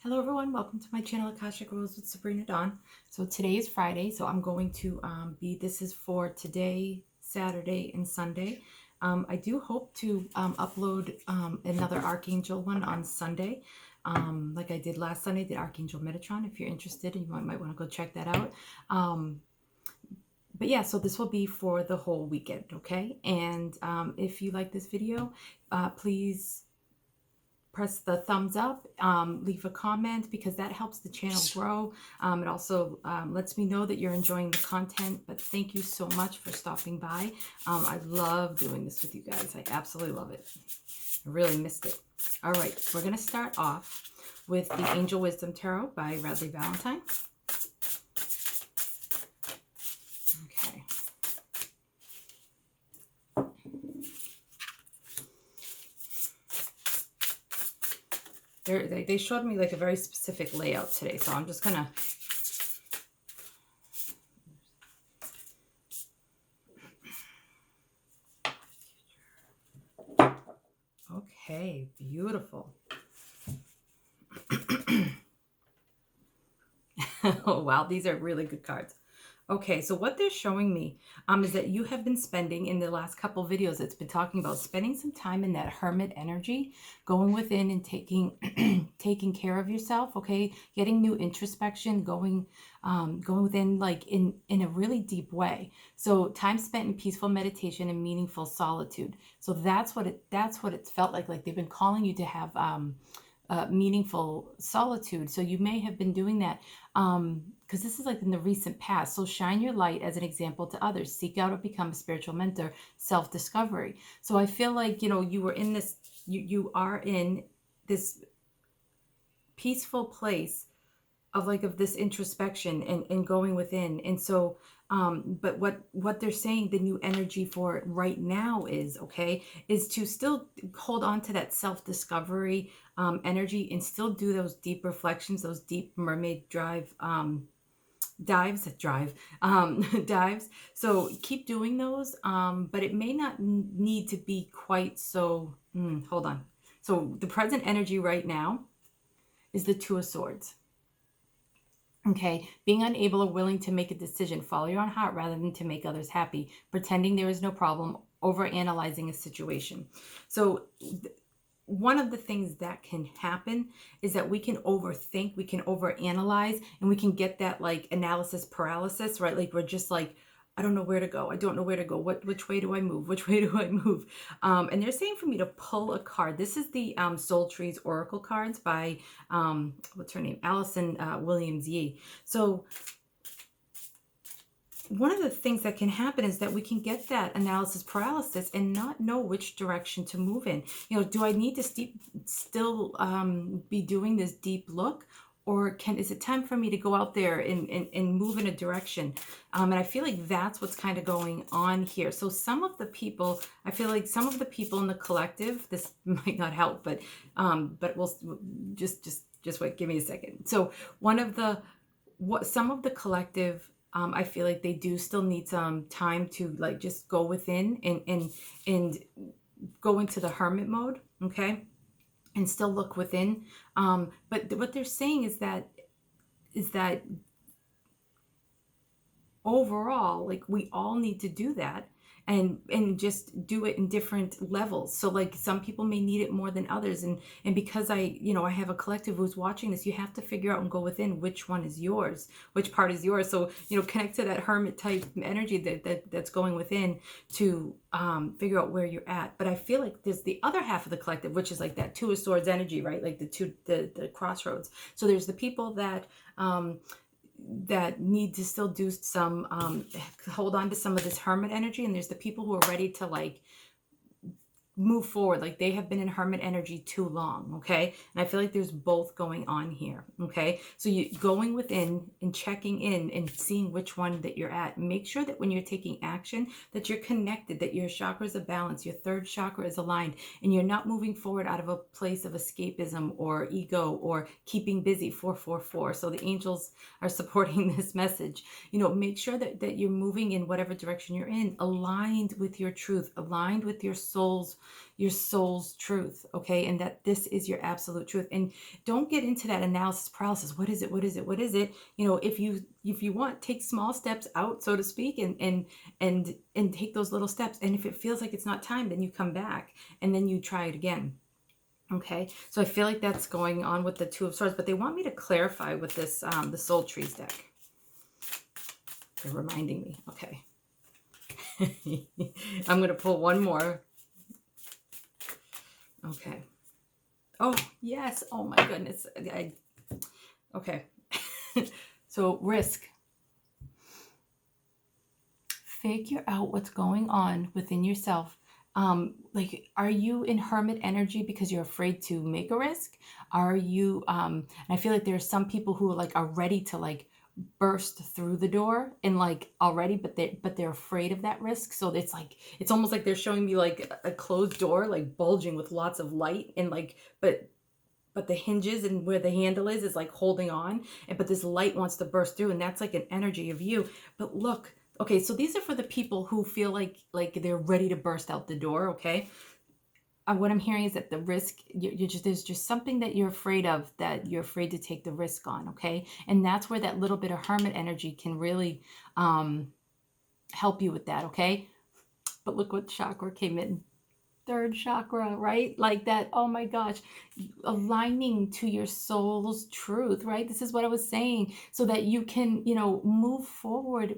Hello everyone, welcome to my channel Akashic Rules with Sabrina Dawn. So today is Friday, so I'm going to this is for today, Saturday, and Sunday. I do hope to upload another Archangel one on Sunday, like I did last Sunday, the Archangel Metatron. If you're interested, you might want to go check that out. But yeah, so this will be for the whole weekend, okay? And if you like this video, please press the thumbs up, leave a comment, because that helps the channel grow. It also lets me know that you're enjoying the content. But thank you so much for stopping by. I love doing this with you guys. I absolutely love it. I really missed it. All right, we're going to start off with the Angel Wisdom Tarot by Radleigh Valentine. Okay. They showed me like a very specific layout today, so I'm just gonna okay, beautiful. Oh wow, these are really good cards. Okay, so what they're showing me is that you have been spending, in the last couple videos, it's been talking about spending some time in that hermit energy, going within and taking taking care of yourself, okay? Getting new introspection, going within like in a really deep way. So time spent in peaceful meditation and meaningful solitude. So that's what it's felt like they've been calling you to have meaningful solitude. So you may have been doing that because this is like in the recent past. So shine your light as an example to others. Seek out or become a spiritual mentor. Self-discovery. So I feel like, you know, you were in this, you are in this peaceful place of this introspection and going within. And so but what they're saying the new energy for right now is, okay, is to still hold on to that self-discovery energy and still do those deep reflections, those deep mermaid dives. So keep doing those, but it may not need to be quite so hold on. So the present energy right now is the Two of Swords. Okay, being unable or willing to make a decision. Follow your own heart rather than to make others happy. Pretending there is no problem. Over-analyzing a situation. So one of the things that can happen is that we can overthink, we can overanalyze, and we can get that like analysis paralysis, right? Like we're just like, I don't know where to go. I don't know where to go. Which way do I move? Which way do I move? And they're saying for me to pull a card. This is the Soul Trees Oracle cards by, what's her name? Allison Williams Yee. So one of the things that can happen is that we can get that analysis paralysis and not know which direction to move in. You know, do I need to still be doing this deep look? Or is it time for me to go out there and move in a direction? And I feel like that's what's kind of going on here. So some of the people, I feel like some of the people in the collective, this might not help, but we'll just wait, give me a second. So some of the collective, I feel like they do still need some time to like just go within and go into the hermit mode, okay? And still look within. But what they're saying is that overall, like we all need to do that and just do it in different levels. So like some people may need it more than others. And because I have a collective who's watching this, you have to figure out and go within which one is yours, which part is yours. So, connect to that hermit type energy that's going within to figure out where you're at. But I feel like there's the other half of the collective, which is like that Two of Swords energy, right? Like the crossroads. So there's the people that need to still do some hold on to some of this hermit energy, and there's the people who are ready to like move forward, like they have been in hermit energy too long, okay? And I feel like there's both going on here, okay? So you going within and checking in and seeing which one that you're at. Make sure that when you're taking action that you're connected, that your chakras are balanced, your third chakra is aligned, and you're not moving forward out of a place of escapism or ego or keeping busy. 444. So the angels are supporting this message. Make sure that you're moving in whatever direction you're in, aligned with your truth, aligned with your soul's your soul's truth, okay? And that this is your absolute truth. And don't get into that analysis paralysis. What is it? What is it? What is it? You know, if you want, take small steps out, so to speak, and take those little steps. And if it feels like it's not time, then you come back and then you try it again. Okay, so I feel like that's going on with the Two of Swords, but they want me to clarify with this, the Soul Trees deck. They're reminding me. Okay. I'm going to pull one more. Okay. Oh, yes. Oh, my goodness. Okay. So, risk. Figure out what's going on within yourself. Like, are you in hermit energy because you're afraid to make a risk? Are you, and I feel like there's some people who like are ready to like burst through the door and like already, but they're afraid of that risk. So it's like, it's almost like they're showing me like a closed door, like bulging with lots of light and like, but the hinges and where the handle is like holding on, and but this light wants to burst through, and that's like an energy of you. But look, okay, so these are for the people who feel like they're ready to burst out the door, okay? What I'm hearing is that the risk, there's just something that you're afraid of, that you're afraid to take the risk on, okay? And that's where that little bit of hermit energy can really help you with that, okay? But look what chakra came in. Third chakra, right? Like that, oh my gosh, aligning to your soul's truth, right? This is what I was saying, so that you can, you know, move forward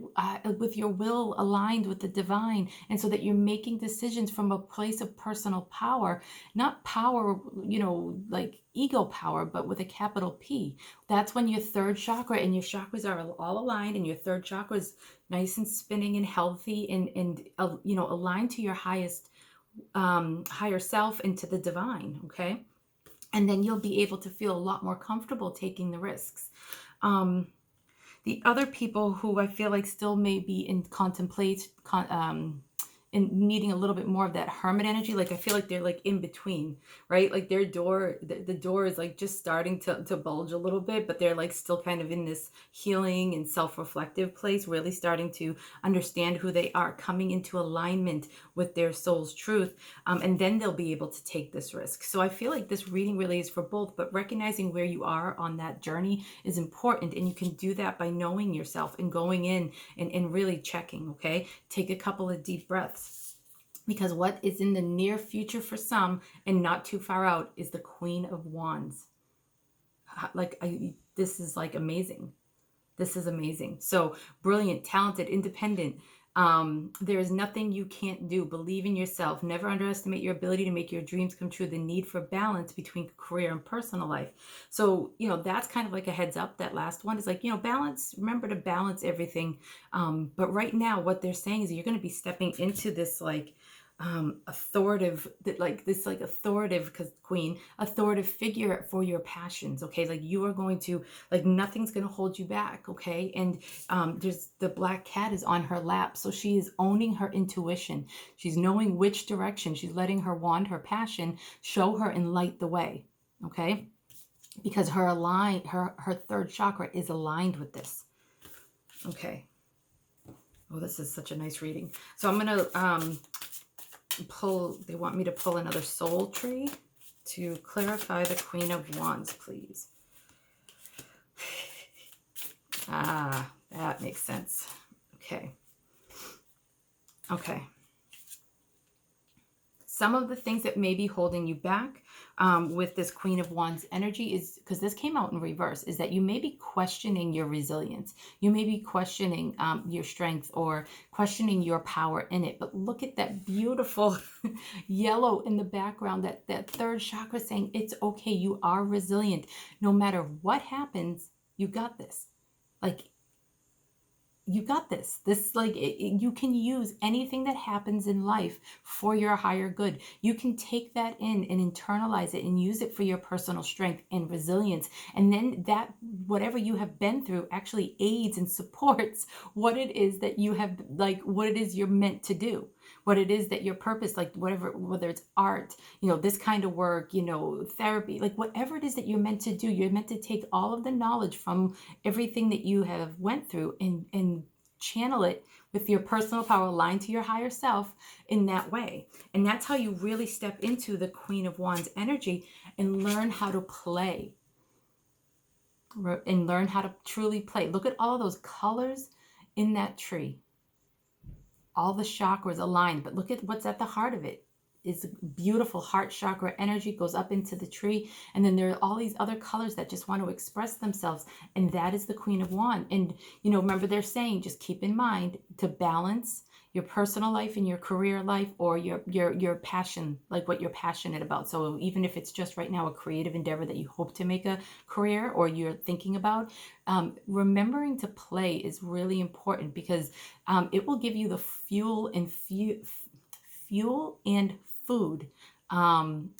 with your will aligned with the divine, and so that you're making decisions from a place of personal power, not power, you know, like ego power, but with a capital P. That's when your third chakra and your chakras are all aligned, and your third chakra is nice and spinning and healthy and you know, aligned to your highest higher self, into the divine, okay? And then you'll be able to feel a lot more comfortable taking the risks. The other people who I feel like still may be in and needing a little bit more of that hermit energy, like I feel like they're like in between, right? Like their door, the door is like just starting to bulge a little bit, but they're like still kind of in this healing and self-reflective place, really starting to understand who they are, coming into alignment with their soul's truth, and then they'll be able to take this risk. So I feel like this reading really is for both, but recognizing where you are on that journey is important, and you can do that by knowing yourself and going in and really checking, okay? Take a couple of deep breaths. Because what is in the near future for some and not too far out is the Queen of Wands. This is like amazing. This is amazing. So brilliant, talented, independent. There is nothing you can't do. Believe in yourself. Never underestimate your ability to make your dreams come true. The need for balance between career and personal life. So, you know, that's kind of like a heads up. That last one is like, you know, balance. Remember to balance everything. But right now, what they're saying is you're going to be stepping into this like authoritative, because authoritative figure for your passions, okay? Like you are going to, like nothing's going to hold you back, okay? And there's the black cat is on her lap, so she is owning her intuition. She's knowing which direction. She's letting her wand, her passion, show her and light the way, okay? Because her third chakra is aligned with this, okay? Oh, this is such a nice reading. So I'm gonna they want me to pull another soul tree to clarify the Queen of Wands, please. Ah, that makes sense. Okay. Okay. Some of the things that may be holding you back with this Queen of Wands energy is, because this came out in reverse, is that you may be questioning your resilience. You may be questioning your strength or questioning your power in it. But look at that beautiful yellow in the background, that third chakra saying it's okay. You are resilient. No matter what happens, you got this. Like, you got this. You can use anything that happens in life for your higher good. You can take that in and internalize it and use it for your personal strength and resilience. And then that, whatever you have been through, actually aids and supports what it is that you have, like what it is you're meant to do, what it is that your purpose, like whether it's art, you know, this kind of work, you know, therapy, like whatever it is that you're meant to do, you're meant to take all of the knowledge from everything that you have went through and channel it with your personal power aligned to your higher self in that way. And that's how you really step into the Queen of Wands energy and learn how to play. And learn how to truly play. Look at all those colors in that tree. All the chakras aligned, but look at what's at the heart of it. Is beautiful heart chakra energy goes up into the tree, and then there are all these other colors that just want to express themselves, and that is the Queen of Wands. And you know, remember they're saying, just keep in mind to balance your personal life and your career life, or your passion, like what you're passionate about. So even if it's just right now a creative endeavor that you hope to make a career or you're thinking about, remembering to play is really important, because it will give you the fuel and food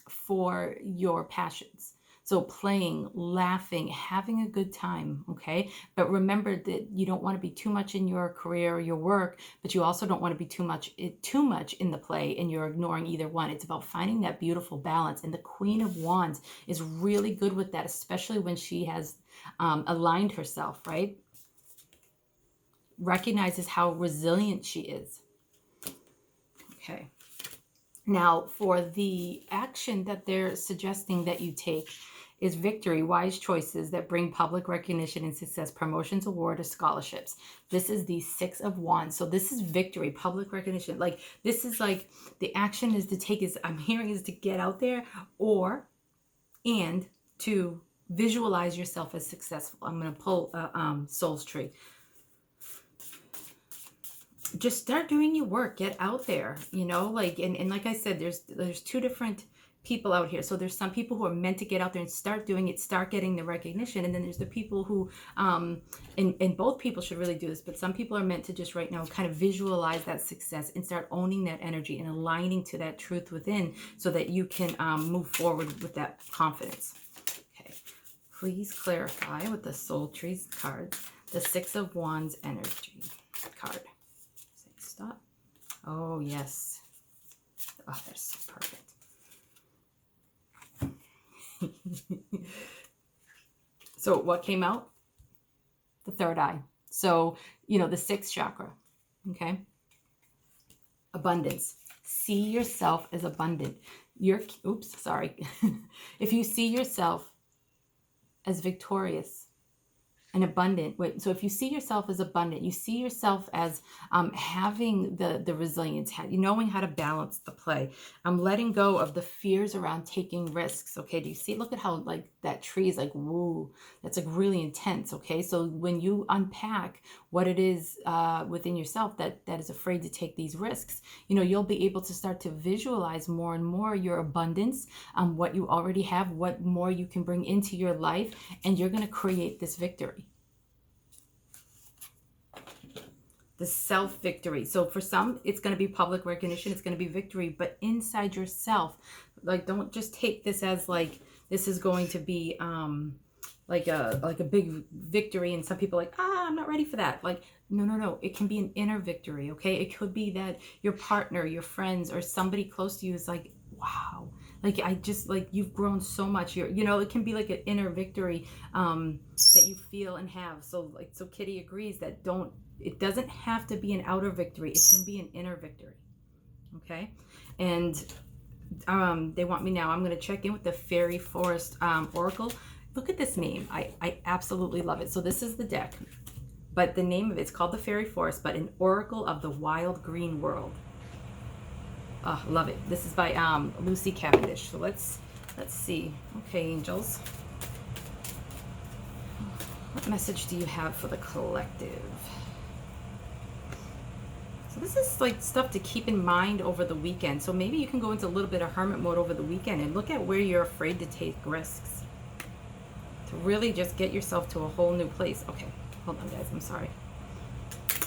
for your passions. So playing, laughing, having a good time, okay? But remember that you don't want to be too much in your career or your work, but you also don't want to be too much in the play, and you're ignoring either one. It's about finding that beautiful balance. And the Queen of Wands is really good with that, especially when she has aligned herself, right? Recognizes how resilient she is. Okay. Now, for the action that they're suggesting that you take is victory, wise choices that bring public recognition and success, promotions, award, or scholarships. This is the Six of Wands. So this is victory, public recognition. Like, this is like the action is to take, is I'm hearing, is to get out there, and to visualize yourself as successful. I'm going to pull Soul's Tree. Just start doing your work, get out there, you know, like, and like I said, there's two different people out here. So there's some people who are meant to get out there and start doing it, start getting the recognition. And then there's the people who, and both people should really do this, but some people are meant to just right now kind of visualize that success and start owning that energy and aligning to that truth within, so that you can move forward with that confidence. Okay, please clarify with the Soul Trees cards, the Six of Wands energy card. Stop. Oh, yes. Oh, that's perfect. So what came out? The third eye. So, you know, the sixth chakra. Okay. Abundance. See yourself as abundant. If you see yourself as victorious and abundant. So if you see yourself as abundant, you see yourself as having the resilience, knowing how to balance the play. Letting go of the fears around taking risks. Okay, do you see? Look at how like that tree is like, woo, that's like really intense. Okay, so when you unpack what it is within yourself that is afraid to take these risks, you know, you'll be able to start to visualize more and more your abundance, what you already have, what more you can bring into your life, and you're going to create this victory. The self-victory. So for some, it's going to be public recognition. It's going to be victory. But inside yourself, like, don't just take this as like, this is going to be like a big victory. And some people are like, I'm not ready for that. Like, no. It can be an inner victory, okay? It could be that your partner, your friends, or somebody close to you is like, wow. Like, I just, like, you've grown so much. You know, it can be like an inner victory that you feel and have. So, like, so Kitty agrees that it doesn't have to be an outer victory. It can be an inner victory. Okay. And they want me now. I'm going to check in with the Fairy Forest Oracle. Look at this name. I absolutely love it. So this is the deck, but the name of it's called the Fairy Forest, but an Oracle of the Wild Green World. Oh, love it. This is by Lucy Cavendish. So let's see. Okay, angels. What message do you have for the collective? So this is like stuff to keep in mind over the weekend. So maybe you can go into a little bit of hermit mode over the weekend and look at where you're afraid to take risks, to really just get yourself to a whole new place. Okay, hold on guys, I'm sorry.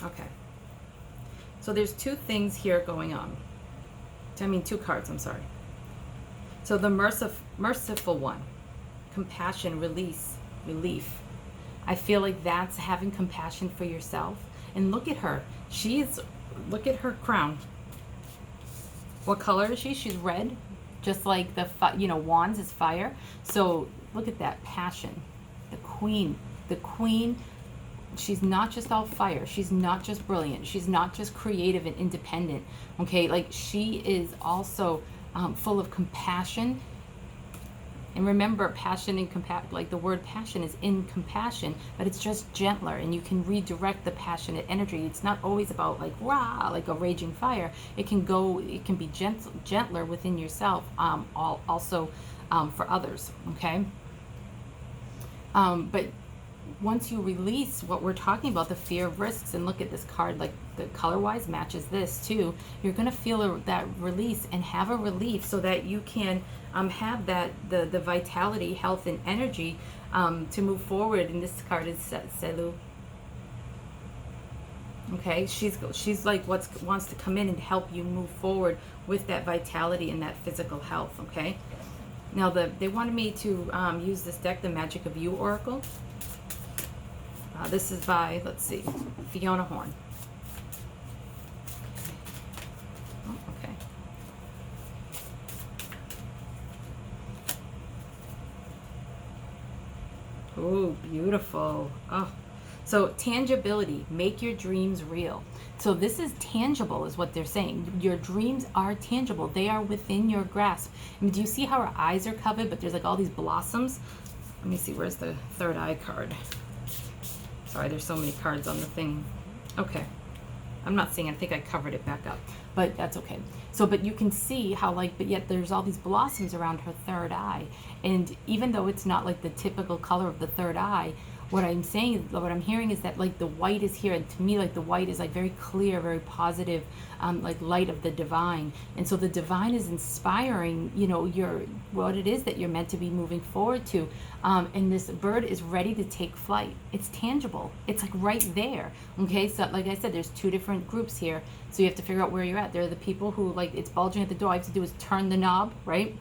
Okay, so there's two things here going on. I mean, two cards, I'm sorry. So the merciful one, compassion, release, relief. I feel like that's having compassion for yourself. And look at her. Look at her crown. What color is she? She's red, just like the, wands is fire. So look at that passion. The queen she's not just all fire. She's not just brilliant. She's not just creative and independent. Okay, like she is also full of compassion. And remember, passion and like the word passion is in compassion, but it's just gentler, and you can redirect the passionate energy. It's not always about like rah, like a raging fire. It can be gentler within yourself, also for others. Okay. But once you release what we're talking about, the fear of risks, and look at this card, like the color wise matches this too, you're going to feel that release and have a relief so that you can have that the vitality, health, and energy to move forward. And this card is Selu. Okay, she's like wants to come in and help you move forward with that vitality and that physical health. Okay, now they wanted me to use this deck, the Magic of You Oracle. This is by, let's see, Fiona Horn. Oh, okay. Oh, beautiful. Oh, so tangibility, make your dreams real. So this is tangible, is what they're saying. Your dreams are tangible. They are within your grasp. I mean, do you see how her eyes are covered, but there's like all these blossoms? Let me see, where's the third eye card? Sorry, there's so many cards on the thing. Okay. I'm not seeing, I think I covered it back up, but that's okay. So, but you can see how but yet there's all these blossoms around her third eye. And even though it's not like the typical color of the third eye, what I'm saying, what I'm hearing is that like the white is here. And to me, like the white is like very clear, very positive, like light of the divine. And so the divine is inspiring, what it is that you're meant to be moving forward to. And this bird is ready to take flight. It's tangible. It's like right there. Okay. So like I said, there's two different groups here. So you have to figure out where you're at. There are the people who like it's bulging at the door. All I have to do is turn the knob, right?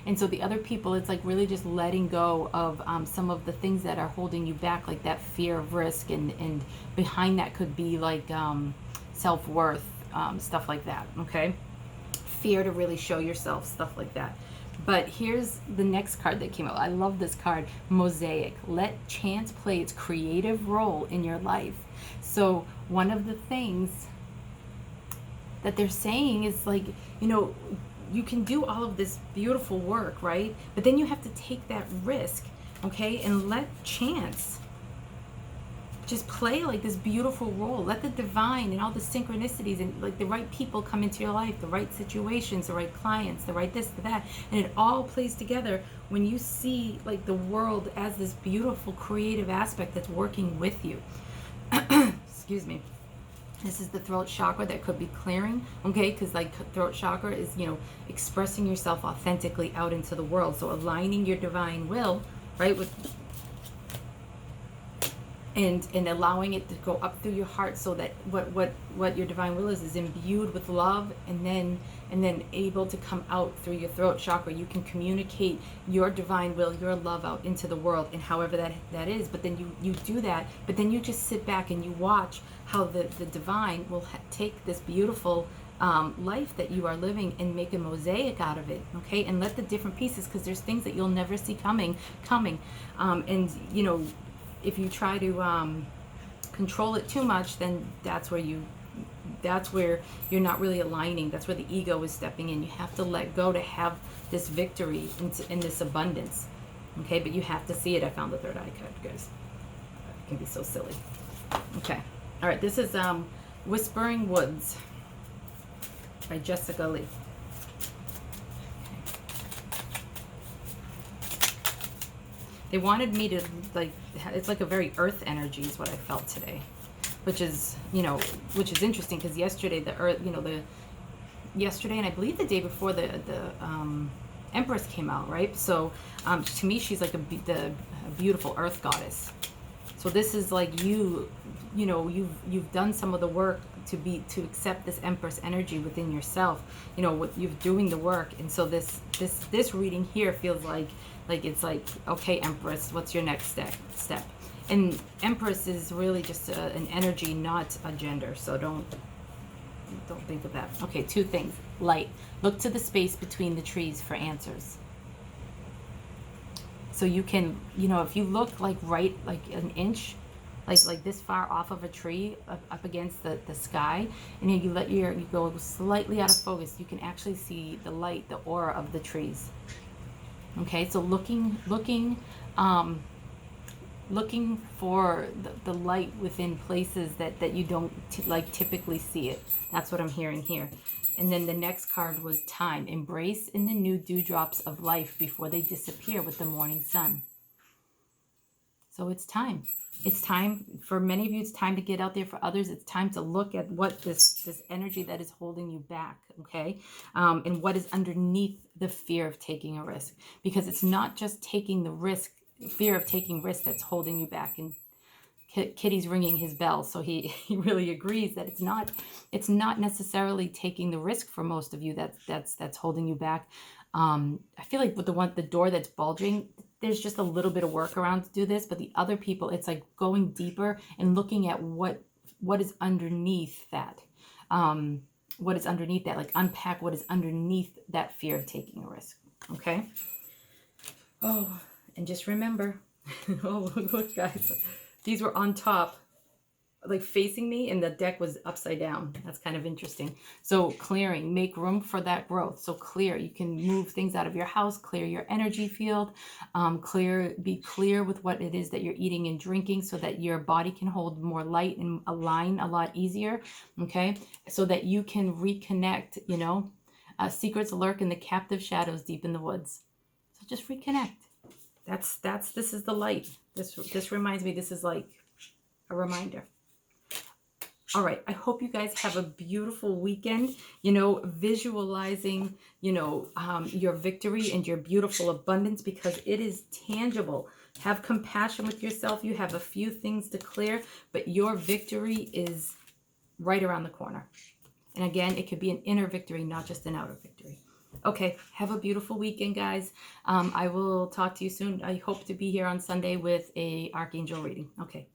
And so the other people, it's like really just letting go of some of the things that are holding you back, like that fear of risk, and behind that could be like self-worth, stuff like that, okay? Fear to really show yourself, stuff like that. But here's the next card that came out. I love this card, Mosaic. Let chance play its creative role in your life. So one of the things that they're saying is like, you can do all of this beautiful work, right? But then you have to take that risk, okay? And let chance just play like this beautiful role. Let the divine and all the synchronicities and like the right people come into your life, the right situations, the right clients, the right this, the that. And it all plays together when you see like the world as this beautiful creative aspect that's working with you. Excuse me. This is the throat chakra that could be clearing, okay? Because like throat chakra is, expressing yourself authentically out into the world. So aligning your divine will, right, with and allowing it to go up through your heart, so that what your divine will is imbued with love, and then able to come out through your throat chakra. You can communicate your divine will, your love out into the world, and however that is. But then you do that, but then you just sit back and you watch how the divine will take this beautiful life that you are living and make a mosaic out of it, okay? And let the different pieces, because there's things that you'll never see coming, and if you try to control it too much, then that's where you're not really aligning. That's where the ego is stepping in. You have to let go to have this victory in this abundance, okay? But you have to see it. I found the third eye card, guys. It can be so silly. Okay. All right, this is Whispering Woods by Jessica Lee. They wanted me to, like, it's like a very earth energy is what I felt today, which is interesting, because yesterday the earth, yesterday and I believe the day before the Empress came out, right? So to me, she's like a beautiful earth goddess. So this is like you've done some of the work to accept this Empress energy within yourself. What you're doing the work, and so this reading here feels like it's like, okay, Empress, what's your next step? And Empress is really just an energy, not a gender. So don't think of that. Okay, two things. Light. Look to the space between the trees for answers. So you can, if you look like right, like an inch like this far off of a tree, up against the sky, and then you go slightly out of focus, you can actually see the light, the aura of the trees. Okay, so looking for the light within places that you don't typically see it. That's what I'm hearing here. And then the next card was time. Embrace in the new dewdrops of life before they disappear with the morning sun. So it's time. It's time for many of you. It's time to get out there. For others, it's time to look at what this energy that is holding you back, okay? And what is underneath the fear of taking a risk. Because it's not just taking the risk, fear of taking risk that's holding you back. And Kitty's ringing his bell, so he really agrees that it's not necessarily taking the risk for most of you that's holding you back. I feel like with the door that's bulging, there's just a little bit of workaround to do this, but the other people, it's like going deeper and looking at what is underneath that. What is underneath that? Like unpack what is underneath that fear of taking a risk. Okay. Oh, and just remember, oh look guys. These were on top, like facing me, and the deck was upside down. That's kind of interesting. So clearing, make room for that growth. So clear, you can move things out of your house, clear your energy field, be clear with what it is that you're eating and drinking so that your body can hold more light and align a lot easier, okay? So that you can reconnect, you know. Secrets lurk in the captive shadows deep in the woods. So just reconnect. This is the light. This reminds me, this is like a reminder. All right, I hope you guys have a beautiful weekend, you know, visualizing, you know, your victory and your beautiful abundance, because it is tangible. Have compassion with yourself. You have a few things to clear, but your victory is right around the corner. And again, it could be an inner victory, not just an outer victory. Okay, have a beautiful weekend, guys. I will talk to you soon. I hope to be here on Sunday with a Archangel reading. Okay.